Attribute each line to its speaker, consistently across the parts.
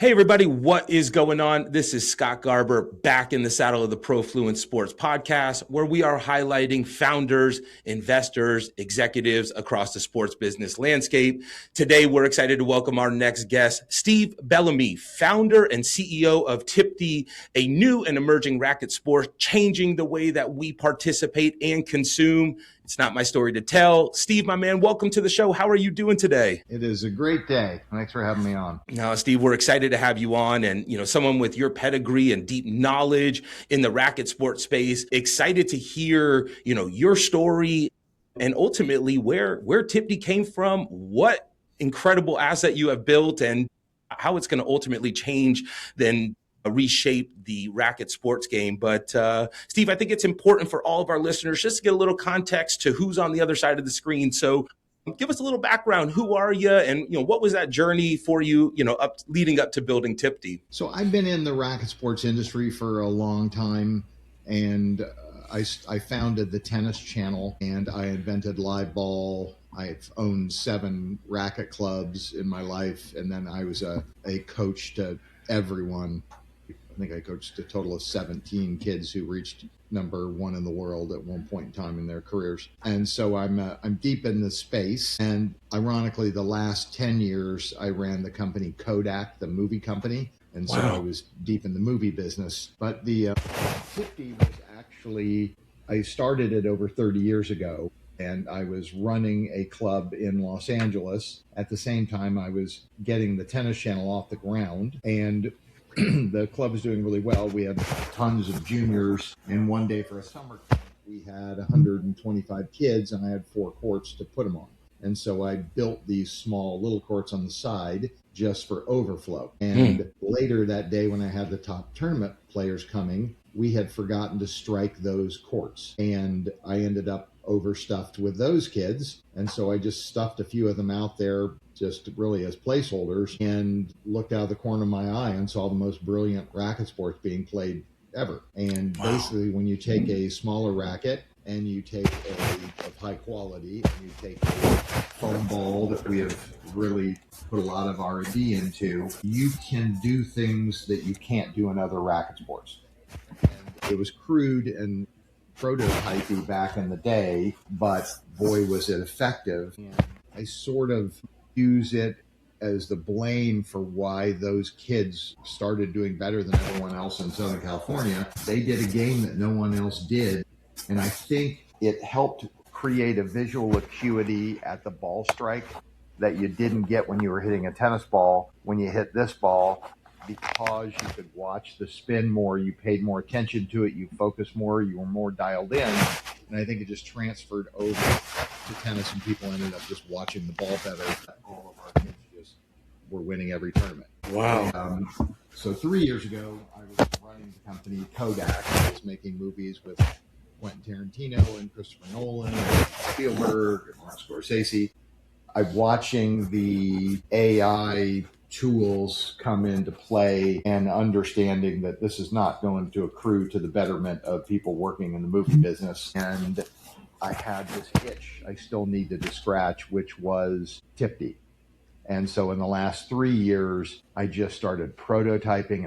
Speaker 1: Hey everybody, what is going on? This is Scott Garber back in the saddle of the Profluence Sports Podcast, where we are highlighting founders, investors, executives across the sports business landscape. Today, we're excited to welcome our next guest, Steve Bellamy, founder and CEO of Tipti, a new and emerging racket sport changing the way that we participate and consume. It's not my story to tell. Steve, my man, welcome to the show. How are you doing today?
Speaker 2: It is a great day. Thanks for having me on.
Speaker 1: Now, Steve, we're excited to have you on, and someone with your pedigree and deep knowledge in the racket sports space. Excited to hear, your story and ultimately where Tipti came from, what incredible asset you have built, and how it's going to ultimately change then reshape the racket sports game. But Steve, I think it's important for all of our listeners just to get a little context to who's on the other side of the screen. So give us a little background. Who are you? And what was that journey for you, leading up to building Tipti?
Speaker 2: So I've been in the racket sports industry for a long time, and I founded the tennis channel, and I invented live ball. I've owned 7 racket clubs in my life, and then I was a coach to everyone. I think I coached a total of 17 kids who reached number 1 in the world at one point in time in their careers. And so I'm deep in the space. And ironically, the last 10 years, I ran the company Kodak, the movie company. And so I was deep in the movie business. But the Tipti was actually, I started it over 30 years ago. And I was running a club in Los Angeles. At the same time, I was getting the tennis channel off the ground. And the club was doing really well. We had tons of juniors, and one day for a summer camp, we had 125 kids, and I had 4 courts to put them on. And so I built these small little courts on the side just for overflow. And later that day, when I had the top tournament players coming, we had forgotten to strike those courts. And I ended up overstuffed with those kids. And so I just stuffed a few of them out there just really as placeholders and looked out of the corner of my eye and saw the most brilliant racket sports being played ever. And basically when you take a smaller racket and you take of high quality and you take a foam ball that we have really put a lot of R&D into, you can do things that you can't do in other racket sports. And it was crude and prototypey back in the day, but boy, was it effective. And I sort of use it as the blame for why those kids started doing better than everyone else in Southern California. They did a game that no one else did. And I think it helped create a visual acuity at the ball strike that you didn't get when you were hitting a tennis ball. When you hit this ball, because you could watch the spin more, you paid more attention to it, you focused more, you were more dialed in. And I think it just transferred over to tennis, and people ended up just watching the ball better. All of our kids just were winning every tournament.
Speaker 1: Wow.
Speaker 2: So 3 years ago, I was running the company Kodak. I was making movies with Quentin Tarantino and Christopher Nolan and Spielberg and Martin Scorsese. I'm watching the AI tools come into play and understanding that this is not going to accrue to the betterment of people working in the movie business. And I had this itch I still needed to scratch, which was Tipti. And so in the last 3 years, I just started prototyping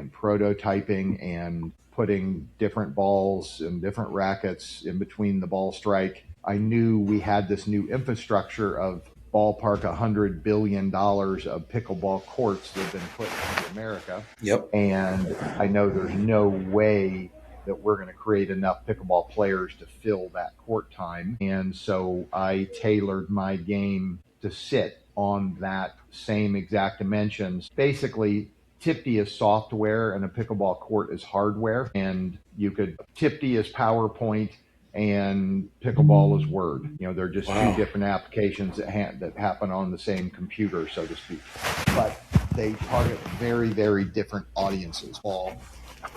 Speaker 2: and putting different balls and different rackets in between the ball strike. I knew we had this new infrastructure of ballpark $100 billion of pickleball courts that have been put into America.
Speaker 1: Yep.
Speaker 2: And I know there's no way that we're going to create enough pickleball players to fill that court time. And so I tailored my game to sit on that same exact dimensions. Basically, Tipti is software and a pickleball court is hardware. And Tipti is PowerPoint and pickleball is Word. They're just two different applications that happen on the same computer, so to speak. But they target very, very different audiences. Ball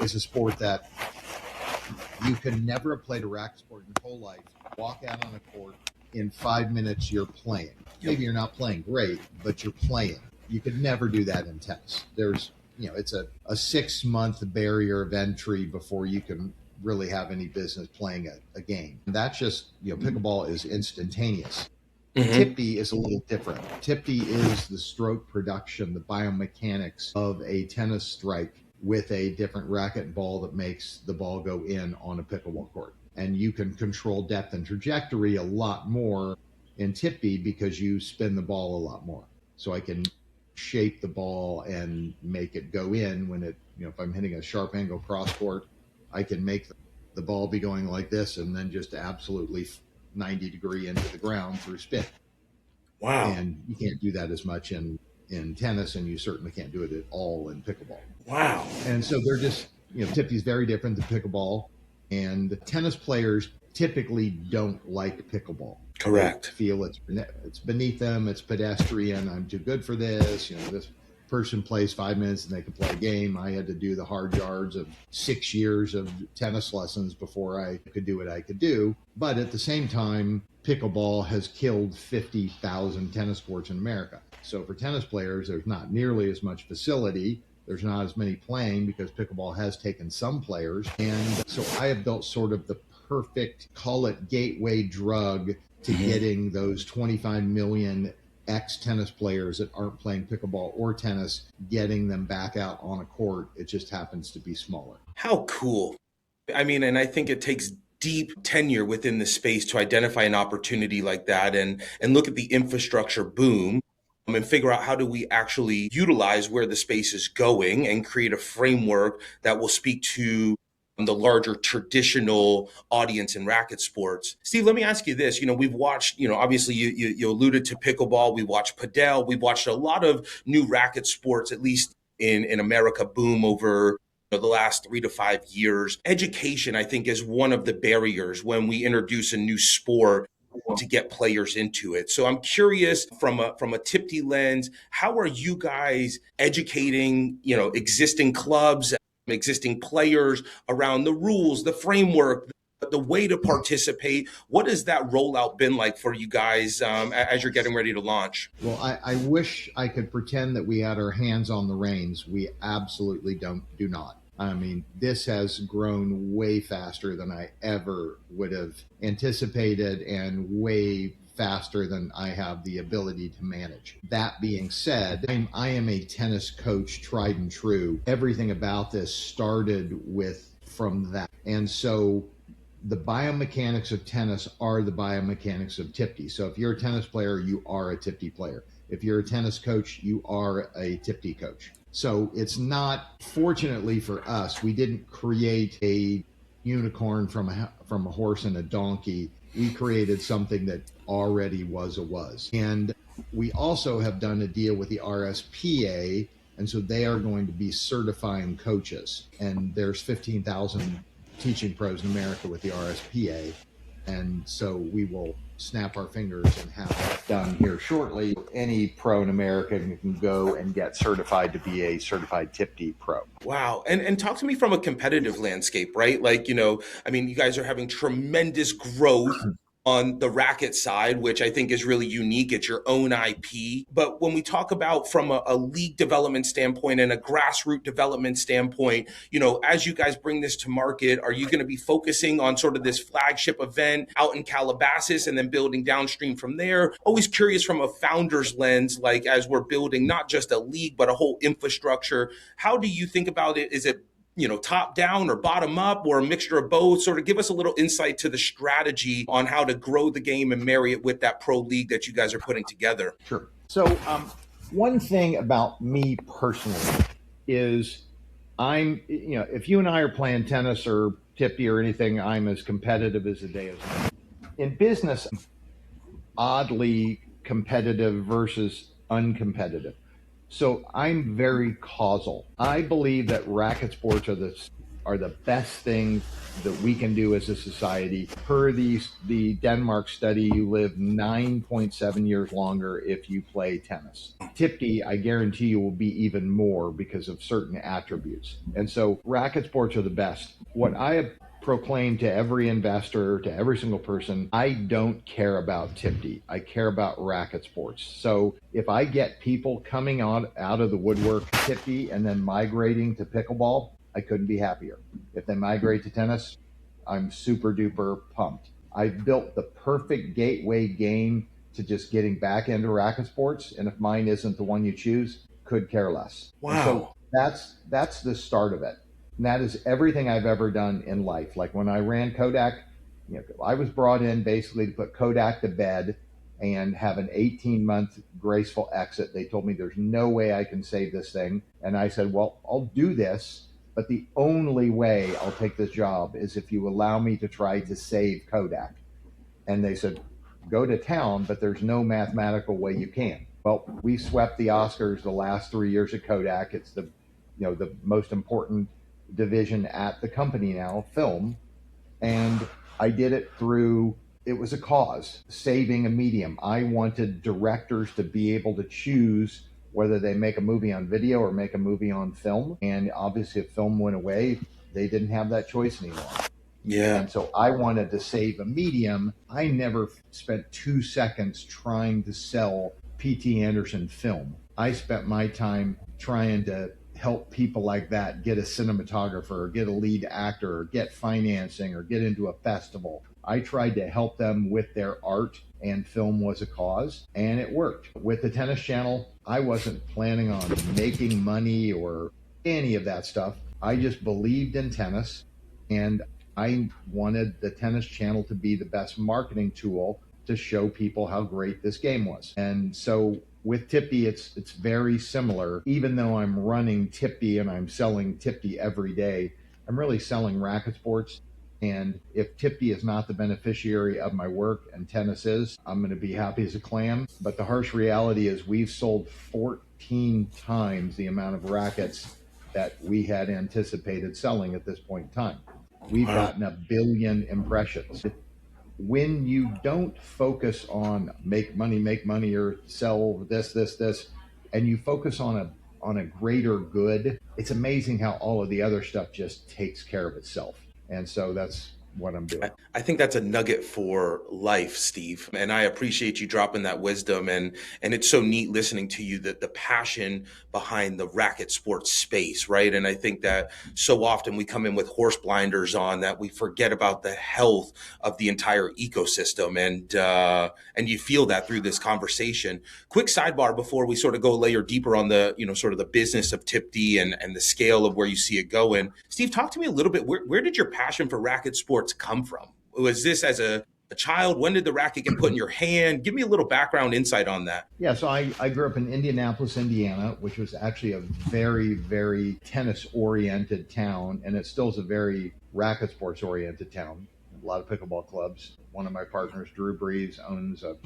Speaker 2: is a sport that you can never have played a racket sport in your whole life. Walk out on a court, in 5 minutes you're playing. Maybe you're not playing great, but you're playing. You could never do that in tennis. There's, it's a 6-month barrier of entry before you can really have any business playing a game. And that's just, pickleball is instantaneous. Tipti is a little different. Tipti is the stroke production, the biomechanics of a tennis strike with a different racket and ball that makes the ball go in on a pickleball court. And you can control depth and trajectory a lot more in Tipti because you spin the ball a lot more. So I can shape the ball and make it go in when it, if I'm hitting a sharp angle cross court, I can make the ball be going like this and then just absolutely 90-degree into the ground through spin.
Speaker 1: Wow.
Speaker 2: And you can't do that as much in tennis, and you certainly can't do it at all in pickleball.
Speaker 1: Wow.
Speaker 2: And so they're just, Tipti is very different than pickleball. And tennis players typically don't like pickleball.
Speaker 1: Correct.
Speaker 2: They feel it's beneath them, it's pedestrian, I'm too good for this. This person plays 5 minutes and they can play a game. I had to do the hard yards of 6 years of tennis lessons before I could do what I could do. But at the same time, pickleball has killed 50,000 tennis courts in America. So for tennis players, there's not nearly as much facility. There's not as many playing because pickleball has taken some players. And so I have built sort of the perfect, call it gateway drug to getting those 25 million ex-tennis players that aren't playing pickleball or tennis, getting them back out on a court. It just happens to be smaller.
Speaker 1: How cool. I mean, and I think it takes deep tenure within the space to identify an opportunity like that and look at the infrastructure boom and figure out how do we actually utilize where the space is going and create a framework that will speak to the larger traditional audience in racket sports. Steve, let me ask you this. We've watched, obviously you alluded to pickleball. We watched padel. We've watched a lot of new racket sports, at least in America, boom over the last 3 to 5 years. Education, I think, is one of the barriers when we introduce a new sport to get players into it. So I'm curious from a Tipti lens, how are you guys educating, existing clubs, existing players around the rules, the framework, the way to participate? What has that rollout been like for you guys as you're getting ready to launch?
Speaker 2: Well, I wish I could pretend that we had our hands on the reins. We absolutely do not. I mean, this has grown way faster than I ever would have anticipated and way faster than I have the ability to manage. That being said, I am a tennis coach, tried and true. Everything about this started from that. And so the biomechanics of tennis are the biomechanics of Tipti. So if you're a tennis player, you are a Tipti player. If you're a tennis coach, you are a Tipti coach. So it's not, fortunately for us, we didn't create a unicorn from a horse and a donkey. We created something that already was. And we also have done a deal with the RSPA, and so they are going to be certifying coaches. And there's 15,000 teaching pros in America with the RSPA. And so we will snap our fingers and have that done here shortly. Any pro in America can go and get certified to be a certified Tipti pro.
Speaker 1: Wow. And talk to me from a competitive landscape, right? Like, you guys are having tremendous growth on the racket side, which I think is really unique. It's your own IP. But when we talk about from a league development standpoint and a grassroots development standpoint, as you guys bring this to market, are you going to be focusing on sort of this flagship event out in Calabasas and then building downstream from there? Always curious from a founder's lens, like as we're building not just a league, but a whole infrastructure, how do you think about it? Is it top down or bottom up or a mixture of both? Sort of give us a little insight to the strategy on how to grow the game and marry it with that pro league that you guys are putting together.
Speaker 2: Sure. So one thing about me personally is if you and I are playing tennis or Tipti or anything, I'm as competitive as the day is long. In business, oddly competitive versus uncompetitive. So I'm very causal. I believe that racket sports are the best thing that we can do as a society. Per the Denmark study, you live 9.7 years longer if you play tennis. Tipti, I guarantee you, will be even more because of certain attributes. And so racket sports are the best. What I have proclaimed to every investor, to every single person, I don't care about Tipti. I care about racket sports. So if I get people coming out of the woodwork Tipti and then migrating to pickleball, I couldn't be happier. If they migrate to tennis, I'm super duper pumped. I've built the perfect gateway game to just getting back into racket sports. And if mine isn't the one you choose, could care less.
Speaker 1: Wow.
Speaker 2: And so that's the start of it. And that is everything I've ever done in life. Like when I ran Kodak, I was brought in basically to put Kodak to bed and have an 18-month graceful exit. They told me there's no way I can save this thing. And I said, well, I'll do this, but the only way I'll take this job is if you allow me to try to save Kodak. And they said, go to town, but there's no mathematical way you can. Well, we swept the Oscars the last 3 years at Kodak. It's the most important division at the company now, film. And I did it through, it was a cause, saving a medium. I wanted directors to be able to choose whether they make a movie on video or make a movie on film. And obviously if film went away, they didn't have that choice anymore.
Speaker 1: Yeah.
Speaker 2: And so I wanted to save a medium. I never spent 2 seconds trying to sell P.T. Anderson film. I spent my time trying to help people like that get a cinematographer or get a lead actor or get financing or get into a festival. I tried to help them with their art, and film was a cause, and it worked. With the Tennis Channel, I wasn't planning on making money or any of that stuff. I just believed in tennis, and I wanted the Tennis Channel to be the best marketing tool to show people how great this game was. And so with Tipti, it's very similar. Even though I'm running Tipti and I'm selling Tipti every day, I'm really selling racket sports. And if Tipti is not the beneficiary of my work and tennis is, I'm going to be happy as a clam. But the harsh reality is we've sold 14 times the amount of rackets that we had anticipated selling at this point in time. We've gotten 1 billion impressions. When you don't focus on make money, or sell this, and you focus on a greater good, it's amazing how all of the other stuff just takes care of itself. And so that's what I'm doing.
Speaker 1: I think that's a nugget for life, Steve. And I appreciate you dropping that wisdom. And it's so neat listening to you, that the passion behind the racket sports space, right? And I think that so often we come in with horse blinders on, that we forget about the health of the entire ecosystem. And you feel that through this conversation. Quick sidebar before we sort of go a layer deeper on the, sort of the business of Tipti and the scale of where you see it going. Steve, talk to me a little bit. Where did your passion for racket sports come from? Was this as a child? When did the racket get put in your hand? Give me a little background insight on that.
Speaker 2: Yeah, so I grew up in Indianapolis, Indiana, which was actually a very, very tennis-oriented town, and it still is a very racket sports-oriented town. A lot of pickleball clubs. One of my partners, Drew Breeze, owns a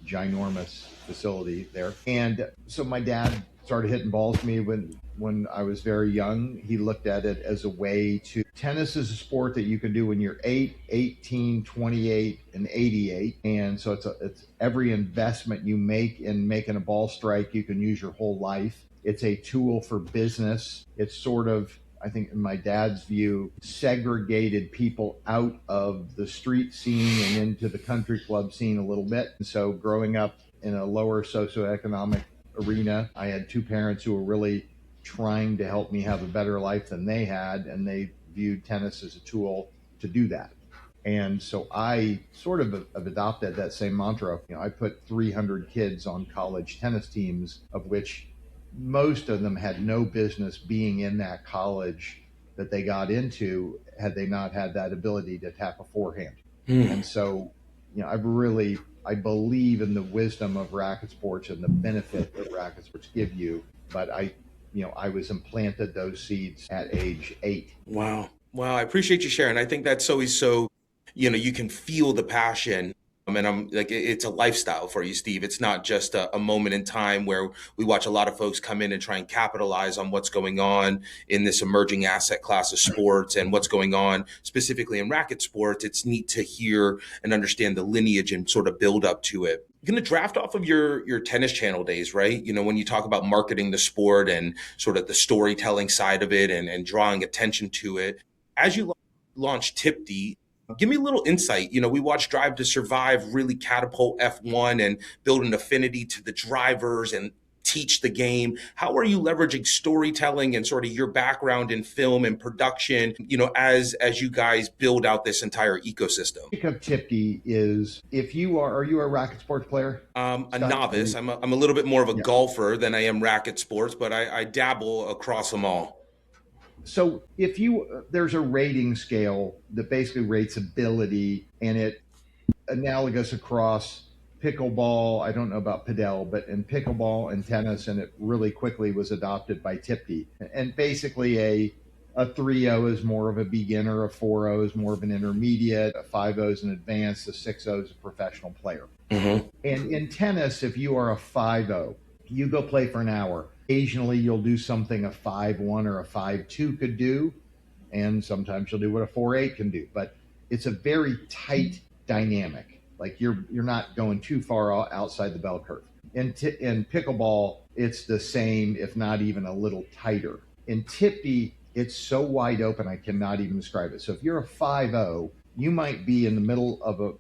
Speaker 2: ginormous facility there. And so my dad started hitting balls to me when I was very young. He looked at it as a way to, tennis is a sport that you can do when you're 8, 18, 28, and 88. And so it's every investment you make in making a ball strike, you can use your whole life. It's a tool for business. It's sort of, I think in my dad's view, segregated people out of the street scene and into the country club scene a little bit. And so growing up in a lower socioeconomic arena, I had 2 parents who were really trying to help me have a better life than they had, and they viewed tennis as a tool to do that. And so I sort of have adopted that same mantra. I put 300 kids on college tennis teams, of which most of them had no business being in that college that they got into had they not had that ability to tap a forehand. And so, I believe in the wisdom of racket sports and the benefit that racket sports give you. But I was implanted those seeds at age 8.
Speaker 1: Wow. I appreciate you sharing. I think that's always so, you can feel the passion. And I'm like, it's a lifestyle for you, Steve. It's not just a moment in time where we watch a lot of folks come in and try and capitalize on what's going on in this emerging asset class of sports and what's going on specifically in racket sports. It's neat to hear and understand the lineage and sort of build up to it. You're going to draft off of your Tennis Channel days, right? When you talk about marketing the sport and sort of the storytelling side of it and drawing attention to it. As you launch Tipti, give me a little insight. We watched Drive to Survive really catapult F1 and build an affinity to the drivers and teach the game? How are you leveraging storytelling and sort of your background in film and production, as you guys build out this entire ecosystem?
Speaker 2: Of Tipti is, if you are you a racket sports player?
Speaker 1: A
Speaker 2: Scott,
Speaker 1: novice. I'm a little bit more of a
Speaker 2: yeah.
Speaker 1: golfer than I am racket sports, but I dabble across them all.
Speaker 2: So if there's a rating scale that basically rates ability, and it analogous across pickleball. I don't know about padel, but in pickleball and tennis, and it really quickly was adopted by Tipti. And basically, a 3-0 is more of a beginner, a 4-0 is more of an intermediate, a 5-0 is an advanced, a 6-0 is a professional player.
Speaker 1: Mm-hmm.
Speaker 2: And in tennis, if you are a 5-0, you go play for an hour. Occasionally, you'll do something a 5-1 or a 5-2 could do, and sometimes you'll do what a 4-8 can do. But it's a very tight dynamic. Like you're not going too far outside the bell curve. In pickleball, it's the same, if not even a little tighter. In Tipti, it's so wide open, I cannot even describe it. So if you're a 5-0, you might be in the middle of an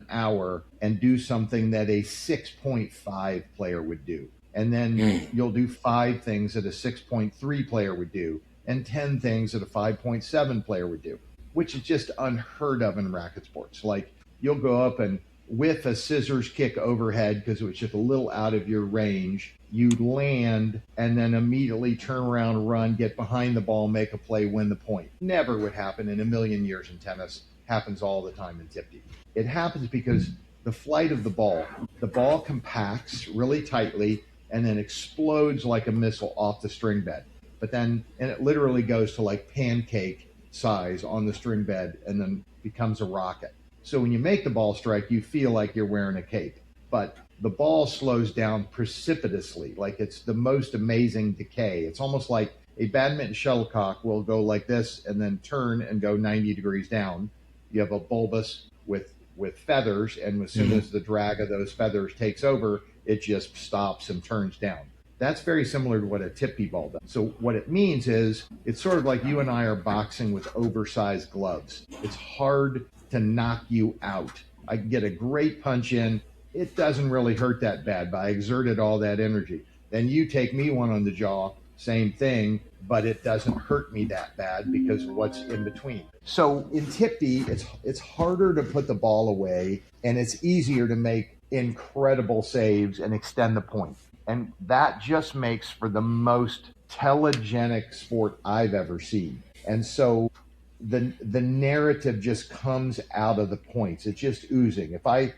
Speaker 2: hour and do something that a 6.5 player would do. And then you'll do 5 things that a 6.3 player would do, and 10 things that a 5.7 player would do, which is just unheard of in racket sports. Like you'll go up and with a scissors kick overhead because it was just a little out of your range, you land and then immediately turn around, run, get behind the ball, make a play, win the point. Never would happen in a million years in tennis. Happens all the time in Tipti. It happens because the flight of the ball compacts really tightly and then explodes like a missile off the string bed. And it literally goes to like pancake size on the string bed and then becomes a rocket. So when you make the ball strike, you feel like you're wearing a cape, but the ball slows down precipitously. Like it's the most amazing decay. It's almost like a badminton shuttlecock will go like this and then turn and go 90 degrees down. You have a bulbous with feathers, and as soon as the drag of those feathers takes over, it just stops and turns down. That's very similar to what a Tipti ball does. So what it means is it's sort of like you and I are boxing with oversized gloves. It's hard to knock you out. I can get a great punch in. It doesn't really hurt that bad, but I exerted all that energy. Then you take me one on the jaw, same thing, but it doesn't hurt me that bad because of what's in between. So in Tipti, it's harder to put the ball away, and it's easier to make incredible saves and extend the point. And that just makes for the most telegenic sport I've ever seen. And so the narrative just comes out of the points. It's just oozing. If I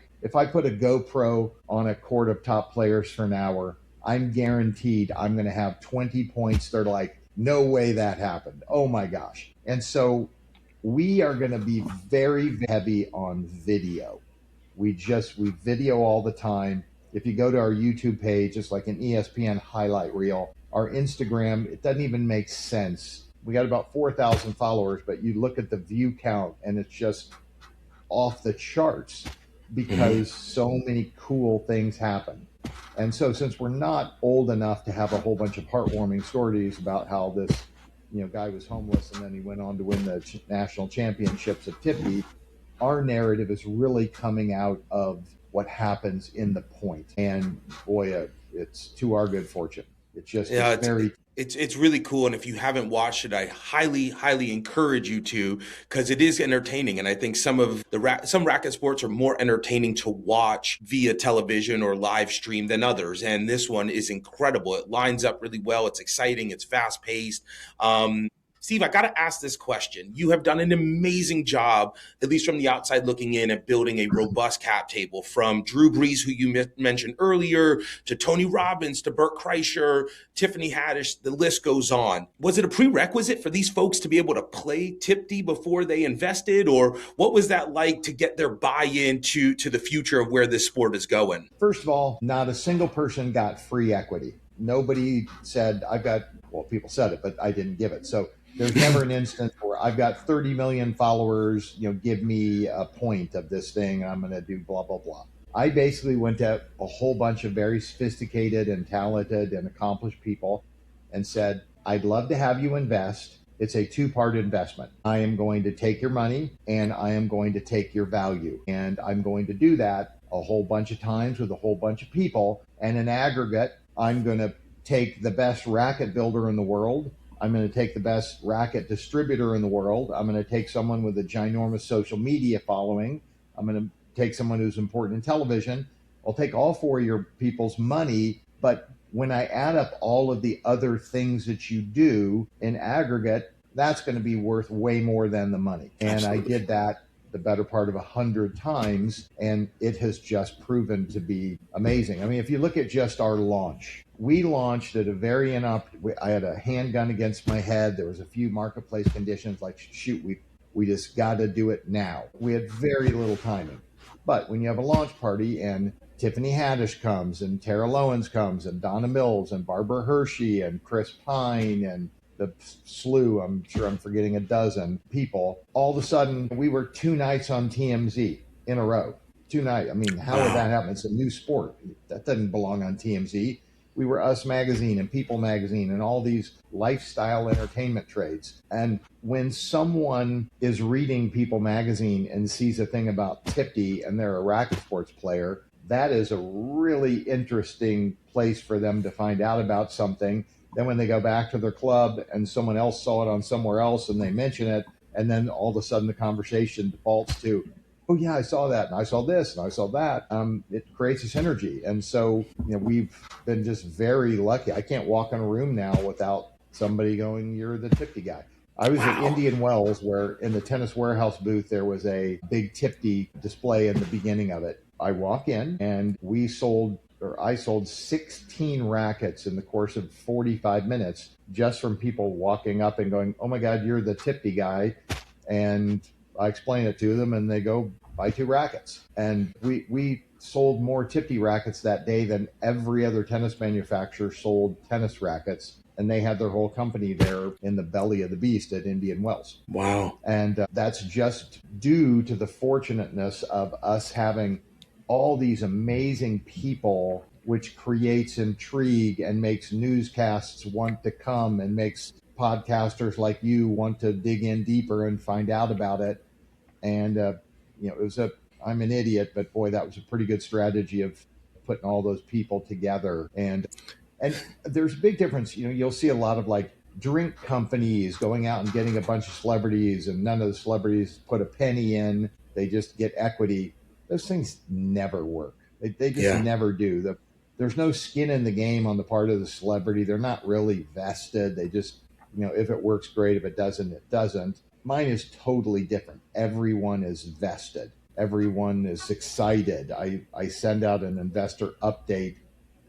Speaker 2: put a GoPro on a court of top players for an hour, I'm guaranteed I'm going to have 20 points. They're like, no way that happened. Oh my gosh. And so we are going to be very heavy on video. We video all the time. If you go to our YouTube page, it's like an ESPN highlight reel. Our Instagram, it doesn't even make sense. We got about 4,000 followers, but you look at the view count and it's just off the charts because so many cool things happen. And so since we're not old enough to have a whole bunch of heartwarming stories about how this guy was homeless and then he went on to win the national championships at Tipti, our narrative is really coming out of what happens in the point. And boy, it's to our good fortune.
Speaker 1: It's really cool. And if you haven't watched it, I highly encourage you to, because it is entertaining. And I think some racket sports are more entertaining to watch via television or live stream than others. And this one is incredible. It lines up really well. It's exciting. It's fast paced. Steve, I got to ask this question. You have done an amazing job, at least from the outside looking in, at building a robust cap table, from Drew Brees, who you mentioned earlier, to Tony Robbins, to Burt Kreischer, Tiffany Haddish, the list goes on. Was it a prerequisite for these folks to be able to play Tipti before they invested? Or what was that like to get their buy-in to the future of where this sport is going?
Speaker 2: First of all, not a single person got free equity. Nobody said, people said it, but I didn't give it. So there's never an instance where I've got 30 million followers, give me a point of this thing, I'm going to do blah, blah, blah. I basically went to a whole bunch of very sophisticated and talented and accomplished people and said, I'd love to have you invest. It's a 2-part investment. I am going to take your money and I am going to take your value. And I'm going to do that a whole bunch of times with a whole bunch of people. And in aggregate, I'm going to take the best racket builder in the world. I'm going to take the best racket distributor in the world. I'm going to take someone with a ginormous social media following. I'm going to take someone who's important in television. I'll take all four of your people's money, but when I add up all of the other things that you do in aggregate, that's going to be worth way more than the money. And Absolutely. I did that the better part of 100 times, and it has just proven to be amazing. I mean, if you look at just our launch, we launched at a very I had a handgun against my head. There was a few marketplace conditions like, shoot, we just got to do it now. We had very little timing. But when you have a launch party and Tiffany Haddish comes and Tara Lowens comes and Donna Mills and Barbara Hershey and Chris Pine and the slew, I'm sure I'm forgetting a dozen people, all of a sudden we were 2 nights on TMZ in a row. 2 nights. I mean, how would that happen? It's a new sport. That doesn't belong on TMZ. We were Us Magazine and People Magazine and all these lifestyle entertainment trades. And when someone is reading People Magazine and sees a thing about Tipti and they're a racket sports player, that is a really interesting place for them to find out about something. Then when they go back to their club and someone else saw it on somewhere else and they mention it, and then all of a sudden the conversation defaults to, oh yeah, I saw that, and I saw this, and I saw that. It creates a synergy. And so, we've been just very lucky. I can't walk in a room now without somebody going, you're the Tipti guy. I was at Indian Wells, where in the Tennis Warehouse booth, there was a big Tipti display in the beginning of it. I walk in and I sold 16 rackets in the course of 45 minutes just from people walking up and going, oh my God, you're the Tipti guy. And I explain it to them and they go buy 2 rackets. And we sold more Tipti rackets that day than every other tennis manufacturer sold tennis rackets. And they had their whole company there in the belly of the beast at Indian Wells.
Speaker 1: Wow.
Speaker 2: And that's just due to the fortunateness of us having all these amazing people, which creates intrigue and makes newscasts want to come and makes podcasters like you want to dig in deeper and find out about it. And, I'm an idiot, but boy, that was a pretty good strategy of putting all those people together. And there's a big difference. You'll see a lot of like drink companies going out and getting a bunch of celebrities, and none of the celebrities put a penny in. They just get equity. Those things never work. They just never do. There's no skin in the game on the part of the celebrity. They're not really vested. They just, if it works, great. If it doesn't, it doesn't. Mine is totally different. Everyone is vested. Everyone is excited. I send out an investor update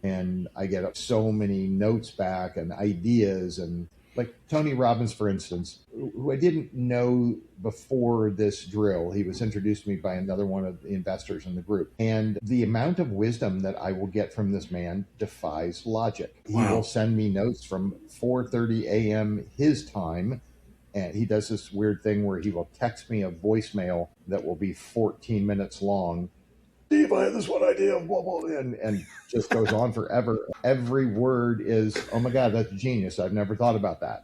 Speaker 2: and I get so many notes back and ideas. And like Tony Robbins, for instance, who I didn't know before this drill. He was introduced to me by another one of the investors in the group. And the amount of wisdom that I will get from this man defies logic. Wow. He will send me notes from 4:30 a.m. his time. And he does this weird thing where he will text me a voicemail that will be 14 minutes long. Steve, I had this one idea, blah, blah, and just goes on forever. Every word is, oh my God, that's genius. I've never thought about that.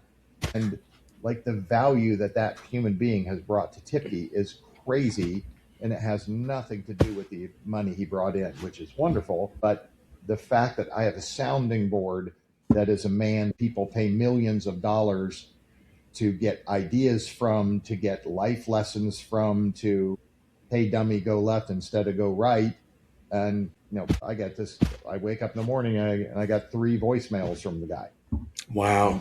Speaker 2: And like the value that human being has brought to Tipti is crazy. And it has nothing to do with the money he brought in, which is wonderful. But the fact that I have a sounding board that is a man people pay millions of dollars to get ideas from, to get life lessons from, to, hey, dummy, go left instead of go right. And, I got this, I wake up in the morning and I got 3 voicemails from the guy.
Speaker 1: Wow.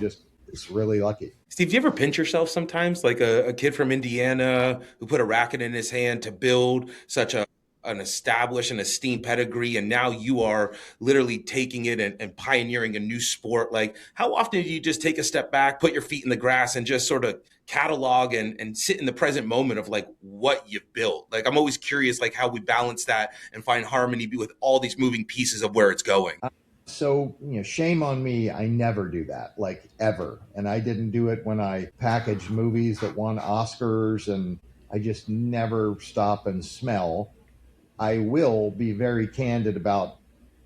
Speaker 2: It's really lucky.
Speaker 1: Steve, do you ever pinch yourself sometimes? Like a kid from Indiana who put a racket in his hand to build such an established and esteemed pedigree, and now you are literally taking it and pioneering a new sport. Like, how often do you just take a step back, put your feet in the grass, and just sort of catalog and sit in the present moment of like what you've built? Like, I'm always curious, like how we balance that and find harmony with all these moving pieces of where it's going.
Speaker 2: So, shame on me. I never do that, like ever. And I didn't do it when I packaged movies that won Oscars, and I just never stop and smell. I will be very candid about,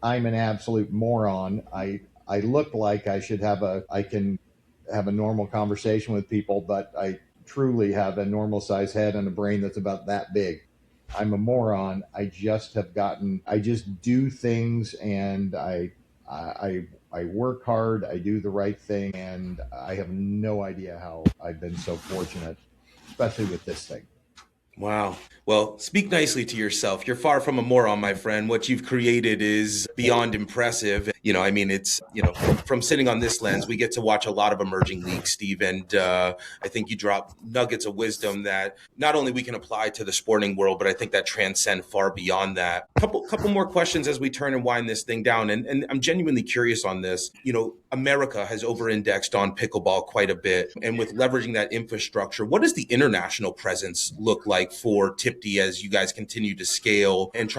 Speaker 2: I'm an absolute moron. I look like I can have a normal conversation with people, but I truly have a normal size head and a brain that's about that big. I'm a moron. I just do things, and I I work hard, I do the right thing, and I have no idea how I've been so fortunate, especially with this thing.
Speaker 1: Wow. Well, speak nicely to yourself. You're far from a moron, my friend. What you've created is beyond impressive. I mean, it's, from sitting on this lens, we get to watch a lot of emerging leagues, Steve. And I think you drop nuggets of wisdom that not only we can apply to the sporting world, but I think that transcend far beyond that. Couple more questions as we turn and wind this thing down. And I'm genuinely curious on this. America has over-indexed on pickleball quite a bit. And with leveraging that infrastructure, what does the international presence look like for Tipti as you guys continue to scale and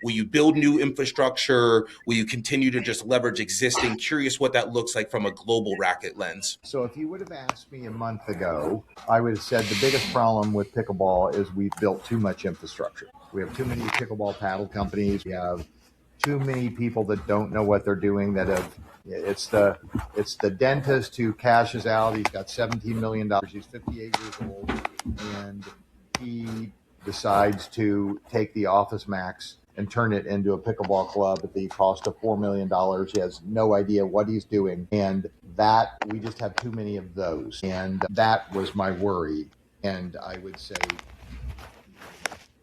Speaker 1: will you build new infrastructure? Will you continue to just leverage existing? Curious what that looks like from a global racket lens.
Speaker 2: So if you would have asked me a month ago, I would have said the biggest problem with pickleball is we've built too much infrastructure. We have too many pickleball paddle companies. We have too many people that don't know what they're doing. It's the dentist who cashes out. He's got $17 million. He's 58 years old, and he decides to take the Office Max and turn it into a pickleball club at the cost of $4 million. He has no idea what he's doing. And that, we just have too many of those. And that was my worry. And I would say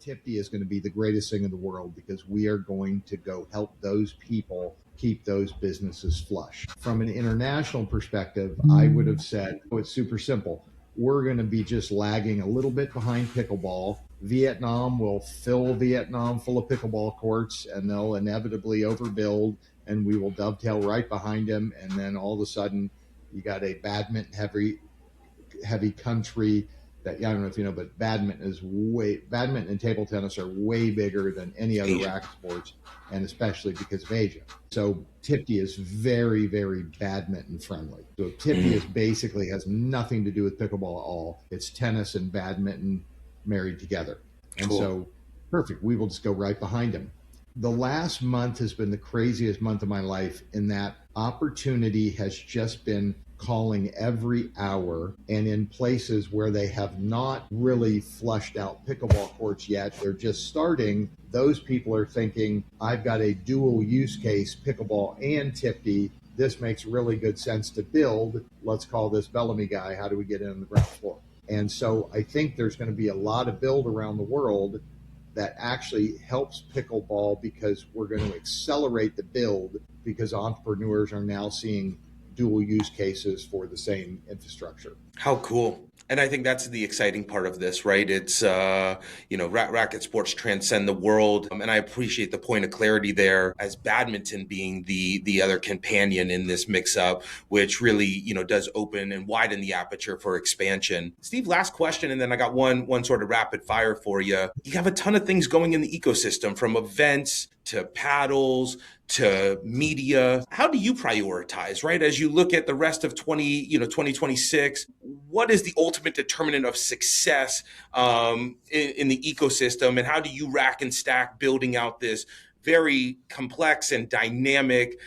Speaker 2: Tipti is going to be the greatest thing in the world because we are going to go help those people keep those businesses flush. From an international perspective, I would have said, it's super simple. We're going to be just lagging a little bit behind pickleball. Vietnam will fill Vietnam full of pickleball courts, and they'll inevitably overbuild, and we will dovetail right behind them. And then all of a sudden, you got a badminton heavy country that, I don't know if you know, but badminton and table tennis are way bigger than any other racket sports, and especially because of Asia. So Tipti is very, very badminton friendly. So Tipti is basically has nothing to do with pickleball at all. It's tennis and badminton married together. And
Speaker 1: Cool.
Speaker 2: So perfect. We will just go right behind him. The last month has been the craziest month of my life in that opportunity has just been calling every hour, and in places where they have not really flushed out pickleball courts yet, they're just starting. Those people are thinking, I've got a dual use case, pickleball and Tipti. This makes really good sense to build. Let's call this Bellamy guy. How do we get in on the ground floor? And so I think there's going to be a lot of build around the world that actually helps pickleball because we're going to accelerate the build because entrepreneurs are now seeing dual use cases for the same infrastructure.
Speaker 1: How cool. And I think that's the exciting part of this, right? It's, racket sports transcend the world. And I appreciate the point of clarity there as badminton being the other companion in this mix up, which really, does open and widen the aperture for expansion. Steve, last question. And then I got one sort of rapid fire for you. You have a ton of things going in the ecosystem, from events to paddles to media. How do you prioritize, right? As you look at the rest of 2026, what is the ultimate determinant of success in the ecosystem? And how do you rack and stack building out this very complex and dynamic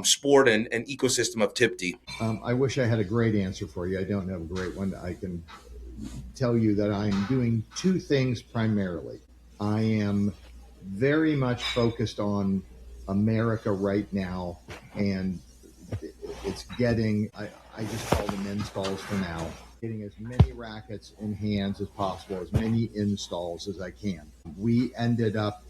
Speaker 1: sport and ecosystem of Tipti?
Speaker 2: I wish I had a great answer for you. I don't have a great one. I can tell you that I'm doing two things primarily. I am very much focused on America right now, and it's getting, I just call them installs for now, getting as many rackets in hands as possible, as many installs as I can. We ended up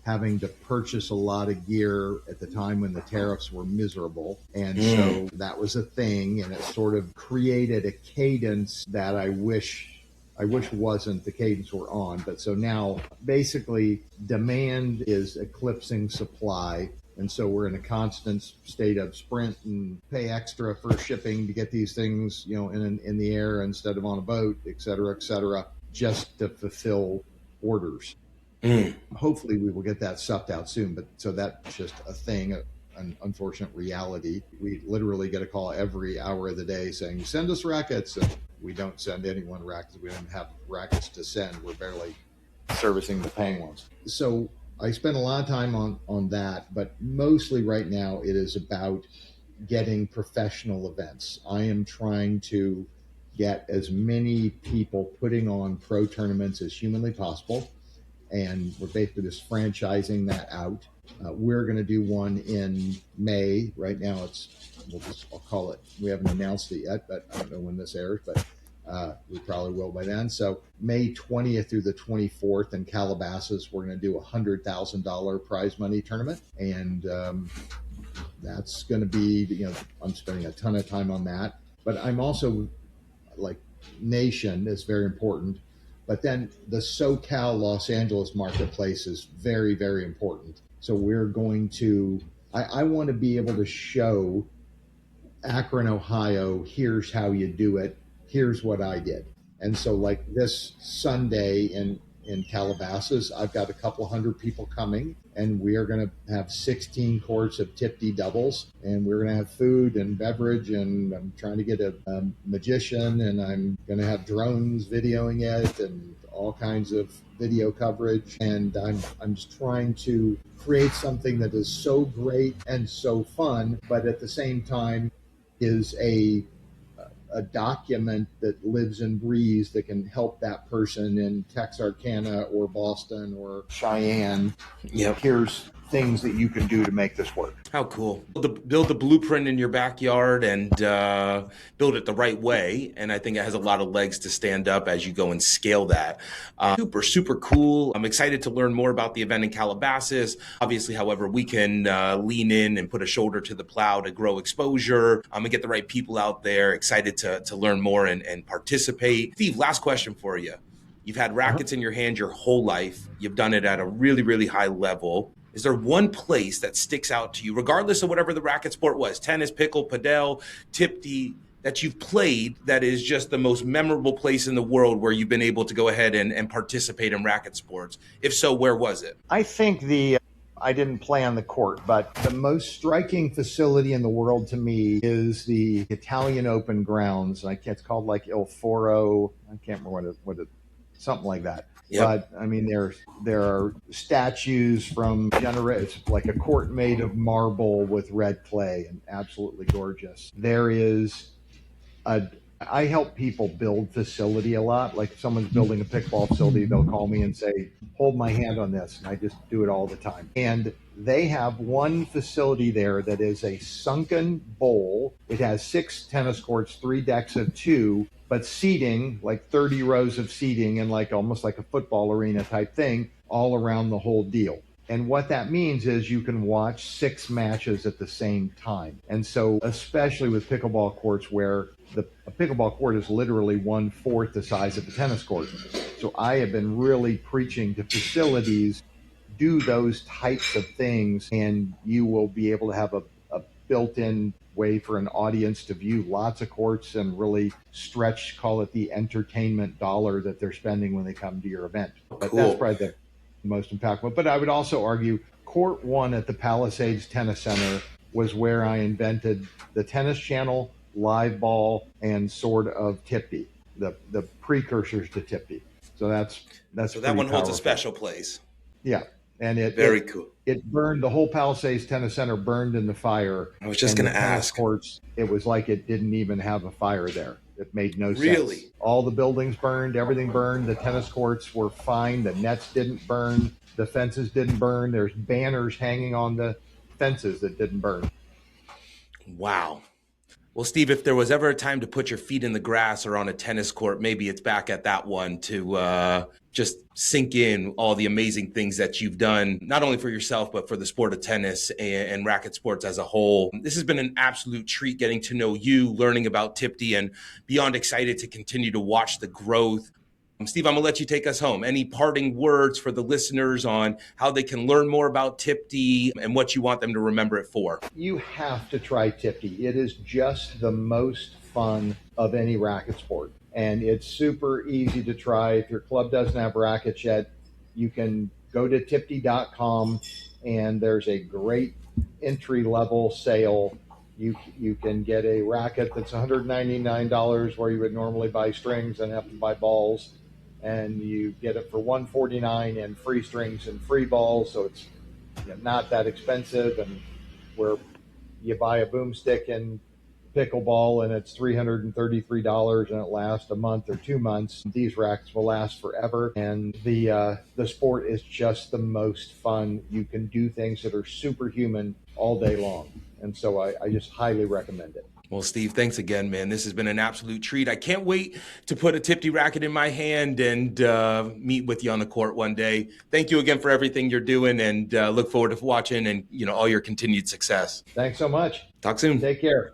Speaker 2: having to purchase a lot of gear at the time when the tariffs were miserable. And so that was a thing, and it sort of created a cadence that I wish wasn't the cadence we're on. But so now basically demand is eclipsing supply. And so we're in a constant state of sprint and pay extra for shipping to get these things, in the air instead of on a boat, et cetera, just to fulfill orders. Hopefully we will get that sucked out soon. But so that's just a thing, an unfortunate reality. We literally get a call every hour of the day saying, send us rackets. And we don't send anyone rackets. We don't have rackets to send. We're barely servicing the paying ones. So I spend a lot of time on that, but mostly right now it is about getting professional events. I am trying to get as many people putting on pro tournaments as humanly possible. and we're basically just franchising that out. We're going to do one in May. Right now, I'll call it. We haven't announced it yet, but I don't know when this airs, but we probably will by then. So May 20th through the 24th in Calabasas, we're going to do a $100,000 prize money tournament, and that's going to be, I'm spending a ton of time on that. But I'm also, like, nation is very important. But then the SoCal Los Angeles marketplace is very, very important. So we're going to, I want to be able to show Akron, Ohio, here's how you do it. Here's what I did. And so, like, this Sunday in Calabasas, I've got a couple hundred people coming, and we are going to have 16 courts of Tipti doubles, and we're going to have food and beverage, and I'm trying to get a magician, and I'm going to have drones videoing it and all kinds of video coverage, and I'm just trying to create something that is so great and so fun, but at the same time is a document that lives and breathes that can help that person in Texarkana or Boston or Cheyenne.
Speaker 1: Yep.
Speaker 2: Here's things that you can do to make this work.
Speaker 1: How cool. Build the blueprint in your backyard and build it the right way. And I think it has a lot of legs to stand up as you go and scale that. Super, super cool. I'm excited to learn more about the event in Calabasas. Obviously, however, we can lean in and put a shoulder to the plow to grow exposure and get the right people out there. Excited to learn more and participate. Steve, last question for you. You've had rackets in your hand your whole life. You've done it at a really, really high level. Is there one place that sticks out to you, regardless of whatever the racket sport was, tennis, pickle, padel, Tipti, that you've played that is just the most memorable place in the world where you've been able to go ahead and participate in racket sports? If so, where was it?
Speaker 2: I think I didn't play on the court, but the most striking facility in the world to me is the Italian Open grounds. It's called like Il Foro. I can't remember what it something like that. Yep. But I mean, there are statues from generations, like a court made of marble with red clay, and absolutely gorgeous. There is I help people build facility a lot. Like if someone's building a pickleball facility, they'll call me and say, hold my hand on this. And I just do it all the time. And they have one facility there that is a sunken bowl. It has 6 tennis courts, 3 decks of 2, but seating, like 30 rows of seating and like almost like a football arena type thing all around the whole deal. And what that means is you can watch 6 matches at the same time. And so especially with pickleball courts where a pickleball court is literally 1/4 the size of a tennis court. So I have been really preaching to facilities, do those types of things, and you will be able to have a built-in way for an audience to view lots of courts and really stretch, call it the entertainment dollar that they're spending when they come to your event. But
Speaker 1: cool.
Speaker 2: That's probably the most impactful. But I would also argue Court 1 at the Palisades Tennis Center was where I invented the tennis channel, live ball, and sort of Tipti, the precursors to Tipti. So that's
Speaker 1: so that one holds
Speaker 2: powerful.
Speaker 1: A special place.
Speaker 2: Yeah. And
Speaker 1: very cool.
Speaker 2: It burned, the whole Palisades Tennis Center burned in the fire.
Speaker 1: I was just going to ask.
Speaker 2: Courts, it was like it didn't even have a fire there. It made no sense.
Speaker 1: Really?
Speaker 2: All the buildings burned, everything burned. The tennis courts were fine. The nets didn't burn. The fences didn't burn. There's banners hanging on the fences that didn't burn.
Speaker 1: Wow. Well, Steve, if there was ever a time to put your feet in the grass or on a tennis court, maybe it's back at that one to just sink in all the amazing things that you've done, not only for yourself, but for the sport of tennis and racket sports as a whole. This has been an absolute treat getting to know you, learning about Tipti, and beyond excited to continue to watch the growth. Steve, I'm going to let you take us home. Any parting words for the listeners on how they can learn more about Tipti and what you want them to remember it for?
Speaker 2: You have to try Tipti. It is just the most fun of any racket sport. And it's super easy to try. If your club doesn't have rackets yet, you can go to tipti.com and there's a great entry-level sale. You can get a racket that's $199 where you would normally buy strings and have to buy balls. And you get it for $149 and free strings and free balls, so it's not that expensive. And where you buy a boomstick and pickleball and it's $333 and it lasts a month or 2 months. These rackets will last forever, and the sport is just the most fun. You can do things that are superhuman all day long, and so I just highly recommend it.
Speaker 1: Well, Steve, thanks again, man. This has been an absolute treat. I can't wait to put a Tipti racket in my hand and meet with you on the court one day. Thank you again for everything you're doing, and look forward to watching and all your continued success.
Speaker 2: Thanks so much.
Speaker 1: Talk soon.
Speaker 2: Take care.